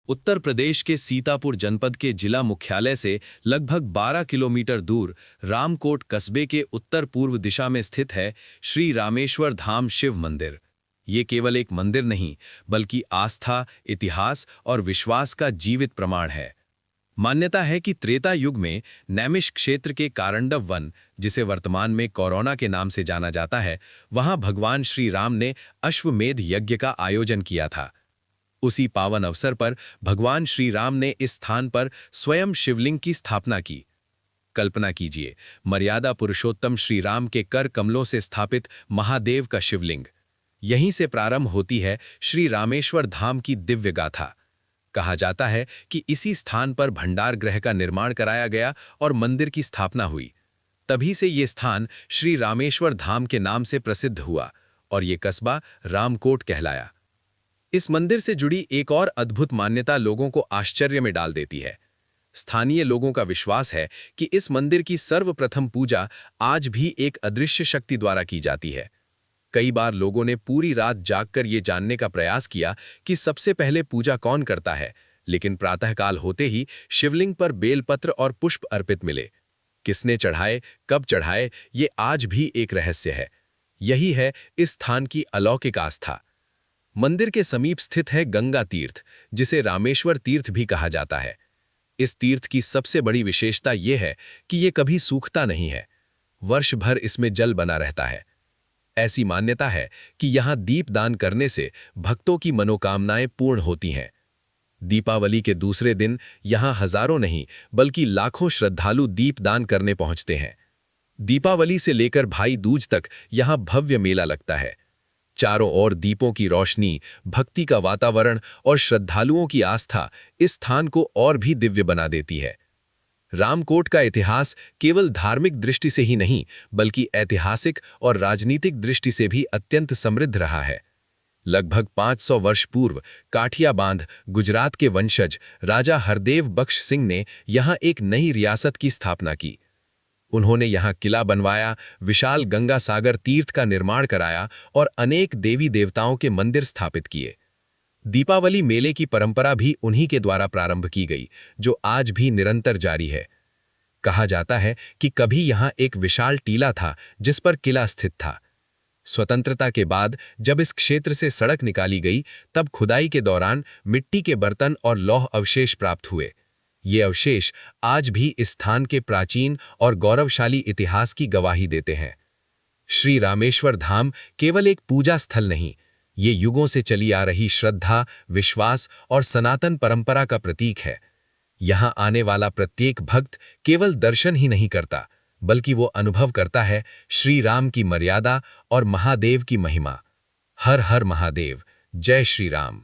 उत्तर प्रदेश के सीतापुर जनपद के जिला मुख्यालय से लगभग 12 किलोमीटर दूर रामकोट कस्बे के उत्तर पूर्व दिशा में स्थित है श्री रामेश्वर धाम शिव मंदिर। ये केवल एक मंदिर नहीं, बल्कि आस्था, इतिहास और विश्वास का जीवित प्रमाण है। मान्यता है कि त्रेता युग में नैमिष क्षेत्र के कारंडव वन, जिसे वर्तमान में कोरोना के नाम से जाना जाता है, वहां भगवान श्री राम ने अश्वमेध यज्ञ का आयोजन किया था। उसी पावन अवसर पर भगवान श्री राम ने इस स्थान पर स्वयं शिवलिंग की स्थापना की। कल्पना कीजिए, मर्यादा पुरुषोत्तम श्री राम के कर कमलों से स्थापित महादेव का शिवलिंग। यहीं से प्रारंभ होती है श्री रामेश्वर धाम की दिव्य गाथा। कहा जाता है कि इसी स्थान पर भंडार गृह का निर्माण कराया गया और मंदिर की स्थापना हुई। तभी से ये स्थान श्री रामेश्वर धाम के नाम से प्रसिद्ध हुआ और ये कस्बा रामकोट कहलाया। इस मंदिर से जुड़ी एक और अद्भुत मान्यता लोगों को आश्चर्य में डाल देती है। स्थानीय लोगों का विश्वास है कि इस मंदिर की सर्वप्रथम पूजा आज भी एक अदृश्य शक्ति द्वारा की जाती है। कई बार लोगों ने पूरी रात जागकर ये जानने का प्रयास किया कि सबसे पहले पूजा कौन करता है, लेकिन प्रातःकाल होते ही शिवलिंग पर बेलपत्र और पुष्प अर्पित मिले। किसने चढ़ाए, कब चढ़ाए, ये आज भी एक रहस्य है। यही है इस स्थान की अलौकिक आस्था। मंदिर के समीप स्थित है गंगा तीर्थ, जिसे रामेश्वर तीर्थ भी कहा जाता है। इस तीर्थ की सबसे बड़ी विशेषता यह है कि यह कभी सूखता नहीं है। वर्ष भर इसमें जल बना रहता है। ऐसी मान्यता है कि यहां दीपदान करने से भक्तों की मनोकामनाएं पूर्ण होती हैं। दीपावली के दूसरे दिन यहां हजारों नहीं, बल्कि लाखों श्रद्धालु दीपदान करने पहुंचते हैं। दीपावली से लेकर भाई दूज तक यहां भव्य मेला लगता है। चारों ओर दीपों की रोशनी, भक्ति का वातावरण और श्रद्धालुओं की आस्था इस स्थान को और भी दिव्य बना देती है। रामकोट का इतिहास केवल धार्मिक दृष्टि से ही नहीं, बल्कि ऐतिहासिक और राजनीतिक दृष्टि से भी अत्यंत समृद्ध रहा है। लगभग 500 वर्ष पूर्व काठिया बांध गुजरात के वंशज राजा हरदेव बख्श सिंह ने यहाँ एक नई रियासत की स्थापना की। उन्होंने यहाँ किला बनवाया, विशाल गंगा सागर तीर्थ का निर्माण कराया और अनेक देवी देवताओं के मंदिर स्थापित किए। दीपावली मेले की परंपरा भी उन्हीं के द्वारा प्रारंभ की गई, जो आज भी निरंतर जारी है। कहा जाता है कि कभी यहाँ एक विशाल टीला था जिस पर किला स्थित था। स्वतंत्रता के बाद जब इस क्षेत्र से सड़क निकाली गई, तब खुदाई के दौरान मिट्टी के बर्तन और लौह अवशेष प्राप्त हुए। ये अवशेष आज भी इस स्थान के प्राचीन और गौरवशाली इतिहास की गवाही देते हैं। श्री रामेश्वर धाम केवल एक पूजा स्थल नहीं, ये युगों से चली आ रही श्रद्धा, विश्वास और सनातन परंपरा का प्रतीक है। यहाँ आने वाला प्रत्येक भक्त केवल दर्शन ही नहीं करता, बल्कि वो अनुभव करता है श्री राम की मर्यादा और महादेव की महिमा। हर हर महादेव, जय श्री राम।